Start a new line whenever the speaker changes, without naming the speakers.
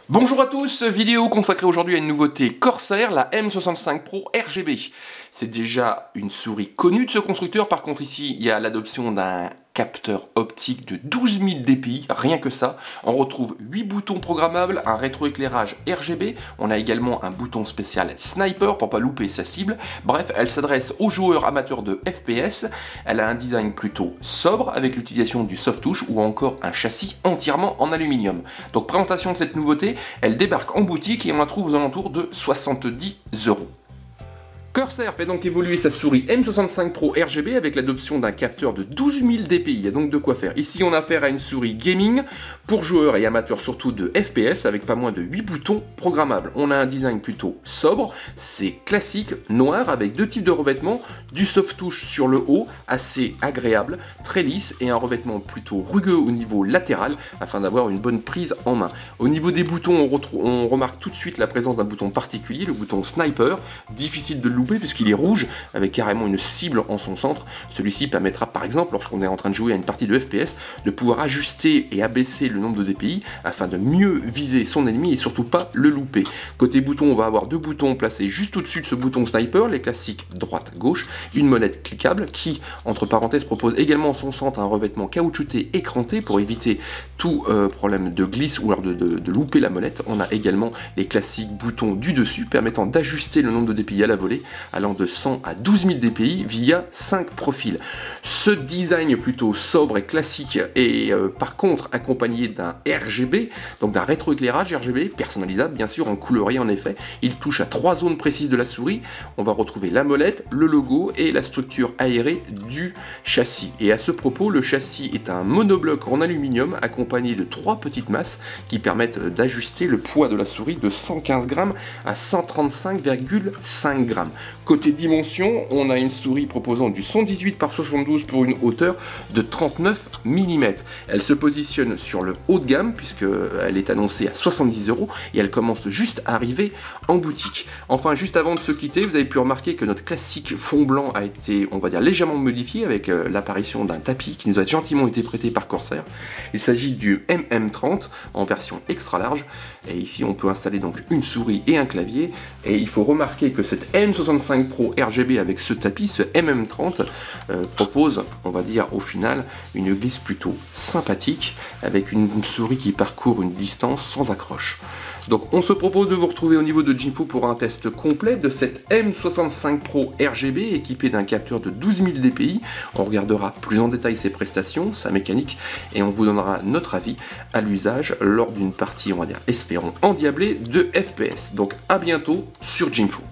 Bonjour à tous, vidéo consacrée aujourd'hui à une nouveauté Corsair, la M65 Pro RGB. C'est déjà une souris connue de ce constructeur, par contre ici il y a l'adoption d'un capteur optique de 12 000 dpi, rien que ça. On retrouve 8 boutons programmables, un rétroéclairage RGB, on a également un bouton spécial sniper pour pas louper sa cible. Bref, elle s'adresse aux joueurs amateurs de FPS, elle a un design plutôt sobre avec l'utilisation du soft touch ou encore un châssis entièrement en aluminium. Donc présentation de cette nouveauté, elle débarque en boutique et on la trouve aux alentours de 70 €. Corsair fait donc évoluer sa souris M65 Pro RGB avec l'adoption d'un capteur de 12 000 dpi, il y a donc de quoi faire. Ici on a affaire à une souris gaming pour joueurs et amateurs surtout de FPS avec pas moins de 8 boutons programmables. On a un design plutôt sobre, c'est classique, noir avec deux types de revêtements, du soft touch sur le haut, assez agréable, très lisse et un revêtement plutôt rugueux au niveau latéral afin d'avoir une bonne prise en main. Au niveau des boutons, on remarque tout de suite la présence d'un bouton particulier, le bouton sniper, difficile de louper puisqu'il est rouge avec carrément une cible en son centre. Celui-ci permettra par exemple lorsqu'on est en train de jouer à une partie de FPS de pouvoir ajuster et abaisser le nombre de dpi afin de mieux viser son ennemi et surtout pas le louper. Côté bouton, on va avoir deux boutons placés juste au-dessus de ce bouton sniper, les classiques droite-gauche, une molette cliquable qui entre parenthèses propose également en son centre un revêtement caoutchouté écranté pour éviter tout problème de glisse ou alors de louper la molette. On a également les classiques boutons du dessus permettant d'ajuster le nombre de dpi à la volée allant de 100 à 12 000 dpi via 5 profils. Ce design plutôt sobre et classique est par contre accompagné d'un RGB, donc d'un rétroéclairage RGB personnalisable bien sûr en couleur en effet. Il touche à 3 zones précises de la souris. On va retrouver la molette, le logo et la structure aérée du châssis. Et à ce propos, le châssis est un monobloc en aluminium accompagné de 3 petites masses qui permettent d'ajuster le poids de la souris de 115 grammes à 135,5 grammes. Côté dimension, on a une souris proposant du 118 par 72 pour une hauteur de 39 mm. Elle se positionne sur le haut de gamme puisqu'elle est annoncée à 70 € et elle commence juste à arriver en boutique. Enfin, juste avant de se quitter, vous avez pu remarquer que notre classique fond blanc a été, on va dire, légèrement modifié avec l'apparition d'un tapis qui nous a gentiment été prêté par Corsair. Il s'agit du MM30 en version extra large et ici on peut installer donc une souris et un clavier et il faut remarquer que cette M65 Pro RGB avec ce tapis, ce MM30 propose, on va dire au final, une glisse plutôt sympathique avec une souris qui parcourt une distance sans accroche. Donc on se propose de vous retrouver au niveau de Jinfoo pour un test complet de cette M65 Pro RGB équipée d'un capteur de 12 000 dpi. On regardera plus en détail ses prestations, sa mécanique et on vous donnera notre avis à l'usage lors d'une partie, on va dire, espérons endiablée de FPS. Donc à bientôt sur Jinfoo.